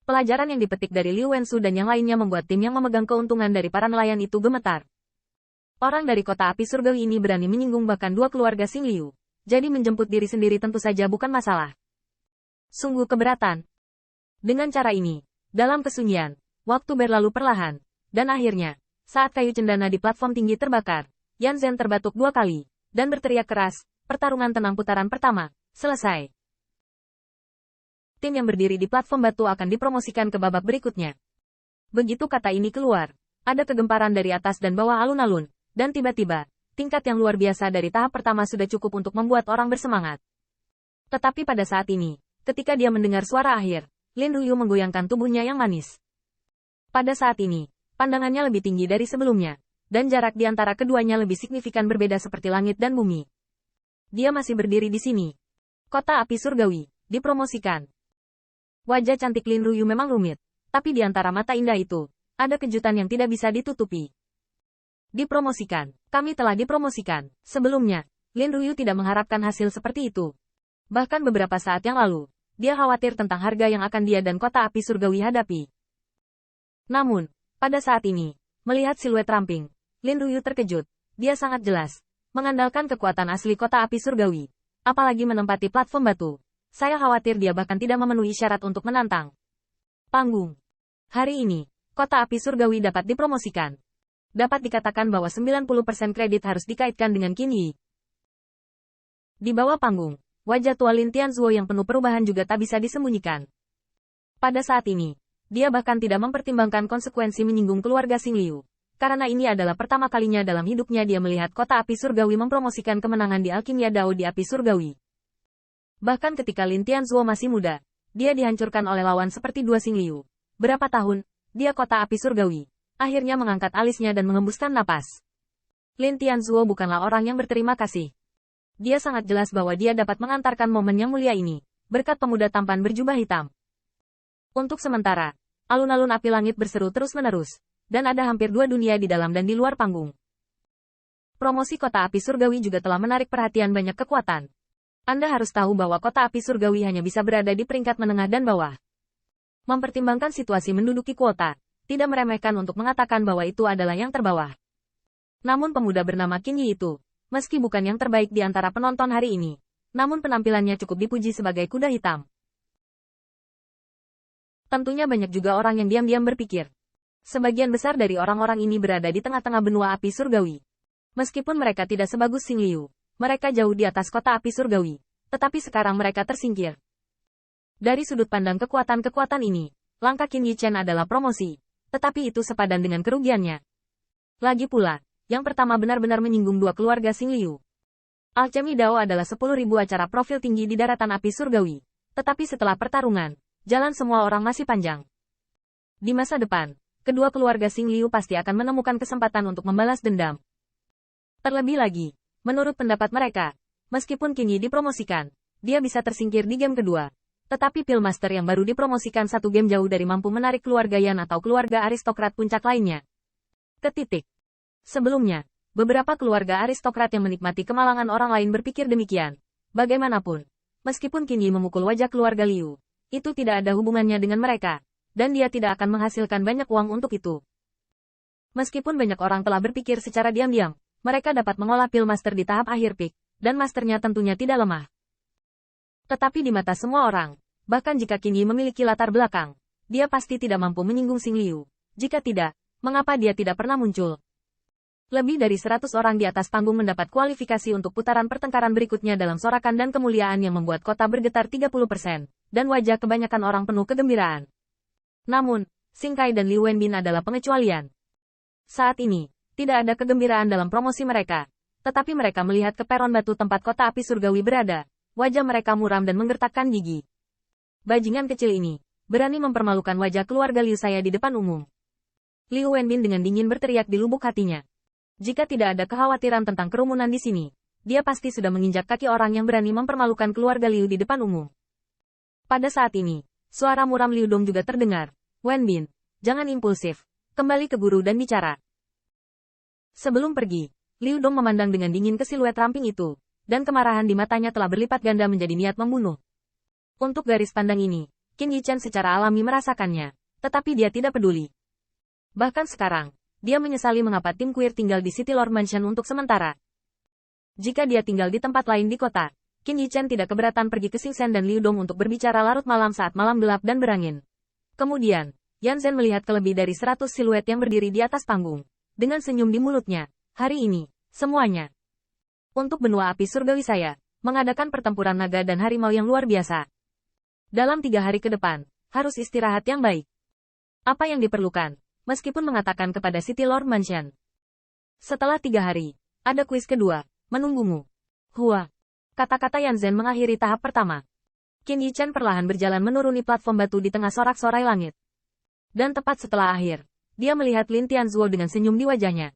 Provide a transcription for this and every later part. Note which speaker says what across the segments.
Speaker 1: Pelajaran yang dipetik dari Liu Wensu dan yang lainnya membuat tim yang memegang keuntungan dari para nelayan itu gemetar. Orang dari kota api surgawi ini berani menyinggung bahkan dua keluarga Xing Liu. Jadi menjemput diri sendiri tentu saja bukan masalah. Sungguh keberatan. Dengan cara ini, dalam kesunyian, waktu berlalu perlahan. Dan akhirnya, saat kayu cendana di platform tinggi terbakar, Yan Zhen terbatuk 2 kali, dan berteriak keras, pertarungan tenang putaran pertama, selesai. Tim yang berdiri di platform batu akan dipromosikan ke babak berikutnya. Begitu kata ini keluar, ada kegemparan dari atas dan bawah alun-alun, dan tiba-tiba, tingkat yang luar biasa dari tahap pertama sudah cukup untuk membuat orang bersemangat. Tetapi pada saat ini, ketika dia mendengar suara akhir, Lin Ruyu menggoyangkan tubuhnya yang manis. Pada saat ini, pandangannya lebih tinggi dari sebelumnya, dan jarak di antara keduanya lebih signifikan berbeda seperti langit dan bumi. Dia masih berdiri di sini. Kota api surgawi, dipromosikan. Wajah cantik Lin Ruyu memang rumit, tapi di antara mata indah itu, ada kejutan yang tidak bisa ditutupi. Dipromosikan, kami telah dipromosikan. Sebelumnya, Lin Ruyu tidak mengharapkan hasil seperti itu. Bahkan beberapa saat yang lalu, dia khawatir tentang harga yang akan dia dan kota api surgawi hadapi. Namun, pada saat ini, melihat siluet ramping, Lin Ruyu terkejut. Dia sangat jelas, mengandalkan kekuatan asli kota api surgawi, apalagi menempati platform batu. Saya khawatir dia bahkan tidak memenuhi syarat untuk menantang. Panggung. Hari ini, kota api surgawi dapat dipromosikan. Dapat dikatakan bahwa 90% kredit harus dikaitkan dengan Qin Yi. Di bawah panggung, wajah tua Lin Tianzuo yang penuh perubahan juga tak bisa disembunyikan. Pada saat ini, dia bahkan tidak mempertimbangkan konsekuensi menyinggung keluarga Xing Liu. Karena ini adalah pertama kalinya dalam hidupnya dia melihat kota api surgawi mempromosikan kemenangan di alkimia Dao di api surgawi. Bahkan ketika Lin Tianzuo masih muda, dia dihancurkan oleh lawan seperti dua Xing Liu. Berapa tahun, dia kota api surgawi. Akhirnya mengangkat alisnya dan mengembuskan napas. Lin Tianzuo bukanlah orang yang berterima kasih. Dia sangat jelas bahwa dia dapat mengantarkan momen yang mulia ini, berkat pemuda tampan berjubah hitam. Untuk sementara, alun-alun api langit berseru terus-menerus, dan ada hampir 2 dunia di dalam dan di luar panggung. Promosi kota api surgawi juga telah menarik perhatian banyak kekuatan. Anda harus tahu bahwa kota api surgawi hanya bisa berada di peringkat menengah dan bawah. Mempertimbangkan situasi menduduki kuota, tidak meremehkan untuk mengatakan bahwa itu adalah yang terbawah. Namun pemuda bernama Qin Yi itu, meski bukan yang terbaik di antara penonton hari ini, namun penampilannya cukup dipuji sebagai kuda hitam. Tentunya banyak juga orang yang diam-diam berpikir. Sebagian besar dari orang-orang ini berada di tengah-tengah benua api surgawi. Meskipun mereka tidak sebagus Xing Liu, mereka jauh di atas kota api surgawi, tetapi sekarang mereka tersingkir. Dari sudut pandang kekuatan-kekuatan ini, langkah Qin Yi Chen adalah promosi, tetapi itu sepadan dengan kerugiannya. Lagi pula, yang pertama benar-benar menyinggung dua keluarga Xing Liu. Alchemy Dao adalah 10.000 acara profil tinggi di daratan api surgawi, tetapi setelah pertarungan, jalan semua orang masih panjang. Di masa depan, kedua keluarga Xing Liu pasti akan menemukan kesempatan untuk membalas dendam. Terlebih lagi, menurut pendapat mereka, meskipun Qin Yi dipromosikan, dia bisa tersingkir di game kedua. Tetapi Pillmaster yang baru dipromosikan 1 game jauh dari mampu menarik keluarga Yan atau keluarga aristokrat puncak lainnya. Ketitik. Sebelumnya, beberapa keluarga aristokrat yang menikmati kemalangan orang lain berpikir demikian. Bagaimanapun, meskipun Qin Yi memukul wajah keluarga Liu, itu tidak ada hubungannya dengan mereka, dan dia tidak akan menghasilkan banyak uang untuk itu. Meskipun banyak orang telah berpikir secara diam-diam, mereka dapat mengolah Pillmaster di tahap akhir peak, dan masternya tentunya tidak lemah. Tetapi di mata semua orang, bahkan jika Qin Yi memiliki latar belakang, dia pasti tidak mampu menyinggung Xing Liu. Jika tidak, mengapa dia tidak pernah muncul? Lebih dari 100 orang di atas panggung mendapat kualifikasi untuk putaran pertengkaran berikutnya dalam sorakan dan kemuliaan yang membuat kota bergetar 30%, dan wajah kebanyakan orang penuh kegembiraan. Namun, Xing Kai dan Liu Wenbin adalah pengecualian. Saat ini, tidak ada kegembiraan dalam promosi mereka, tetapi mereka melihat ke peron batu tempat kota api surgawi berada. Wajah mereka muram dan menggertakkan gigi. Bajingan kecil ini, berani mempermalukan wajah keluarga Liu saya di depan umum. Liu Wenbin dengan dingin berteriak di lubuk hatinya. Jika tidak ada kekhawatiran tentang kerumunan di sini, dia pasti sudah menginjak kaki orang yang berani mempermalukan keluarga Liu di depan umum. Pada saat ini, suara muram Liu Dong juga terdengar. Wenbin, jangan impulsif, kembali ke guru dan bicara. Sebelum pergi, Liu Dong memandang dengan dingin ke siluet ramping itu, dan kemarahan di matanya telah berlipat ganda menjadi niat membunuh. Untuk garis pandang ini, Qin Yichen secara alami merasakannya, tetapi dia tidak peduli. Bahkan sekarang, dia menyesali mengapa tim Queer tinggal di City Lord Mansion untuk sementara. Jika dia tinggal di tempat lain di kota, Qin Yichen tidak keberatan pergi ke Xingchen dan Liu Dong untuk berbicara larut malam saat malam gelap dan berangin. Kemudian, Yan Zhen melihat kelebih dari 100 siluet yang berdiri di atas panggung. Dengan senyum di mulutnya, hari ini, semuanya. Untuk benua api surgawi saya, mengadakan pertempuran naga dan harimau yang luar biasa. Dalam 3 hari ke depan, harus istirahat yang baik. Apa yang diperlukan? Meskipun mengatakan kepada City Lord Mansion. Setelah 3 hari, ada kuis kedua, menunggumu. Hua. Kata-kata Yan Zhen mengakhiri tahap pertama. Qin Yichen perlahan berjalan menuruni platform batu di tengah sorak-sorai langit. Dan tepat setelah akhir, dia melihat Lin Tianzuo dengan senyum di wajahnya.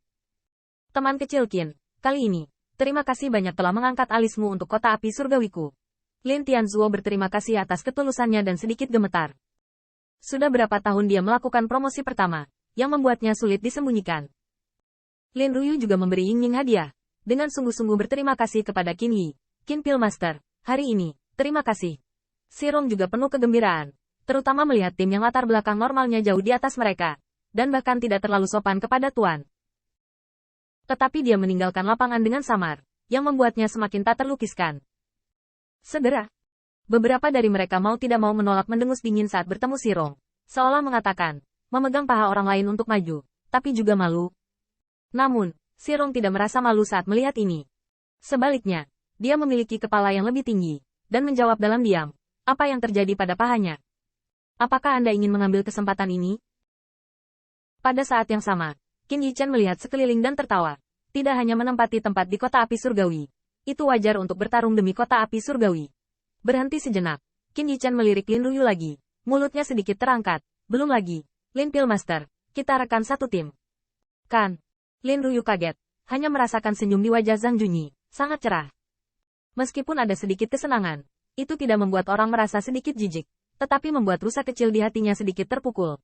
Speaker 1: Teman kecil Qin, kali ini, terima kasih banyak telah mengangkat alismu untuk kota api surgawiku. Lin Tianzuo berterima kasih atas ketulusannya dan sedikit gemetar. Sudah berapa tahun dia melakukan promosi pertama, yang membuatnya sulit disembunyikan. Lin Ruyu juga memberi Ying Ying hadiah, dengan sungguh-sungguh berterima kasih kepada Qin Yi, Qin Pillmaster, hari ini, terima kasih. Xirong juga penuh kegembiraan, terutama melihat tim yang latar belakang normalnya jauh di atas mereka, dan bahkan tidak terlalu sopan kepada Tuan. Tetapi dia meninggalkan lapangan dengan samar, yang membuatnya semakin tak terlukiskan. Segera, beberapa dari mereka mau tidak mau menolak mendengus dingin saat bertemu Xirong, seolah mengatakan, memegang paha orang lain untuk maju, tapi juga malu. Namun, Xirong tidak merasa malu saat melihat ini. Sebaliknya, dia memiliki kepala yang lebih tinggi, dan menjawab dalam diam, apa yang terjadi pada pahanya. Apakah Anda ingin mengambil kesempatan ini? Pada saat yang sama, Qin Yichen melihat sekeliling dan tertawa. Tidak hanya menempati tempat di kota api surgawi. Itu wajar untuk bertarung demi kota api surgawi. Berhenti sejenak, Qin Yichen melirik Lin Ruyu lagi. Mulutnya sedikit terangkat. Belum lagi, Lin Pillmaster, kita rekan satu tim. Kan? Lin Ruyu kaget, hanya merasakan senyum di wajah Zhang Junyi, sangat cerah. Meskipun ada sedikit kesenangan, itu tidak membuat orang merasa sedikit jijik, tetapi membuat rusa kecil di hatinya sedikit terpukul.